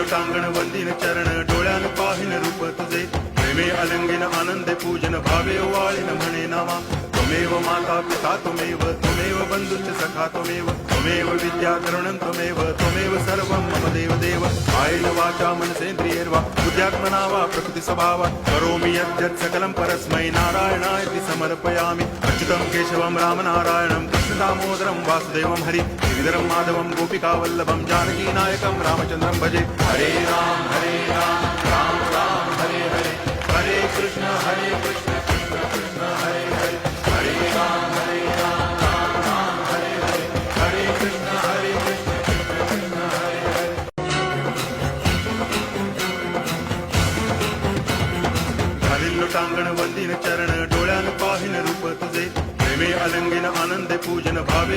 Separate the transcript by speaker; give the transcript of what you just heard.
Speaker 1: देवतांगण वंदिन चरण डोळ्यान पाहिन रूप तुझे प्रेमे अलंगिन आनंदे पूजन भावे वाळीन म्हणे नामा त्वमेव माता पिता त्वमेव बंधुश्च सखा त्वमेव विद्या करुणं त्वमेव सर्वं मम देव कायेन वाचा मनसेन्द्रियैर्वा बुद्ध्यात्मना वा प्रकृति स्वभावात् करोमि यद्यत् सकलं परस्मै नारायणायति समर्पयामि अच्युतं केशवं रामनारायणं कृष्णदामोदरं वासुदेवं हरि श्रीधरं माधवं गोपिकावल्लभं जानकीनायकं रामचन्द्रं भजे हरे राम राम राम हरे हरे हरे कृष्ण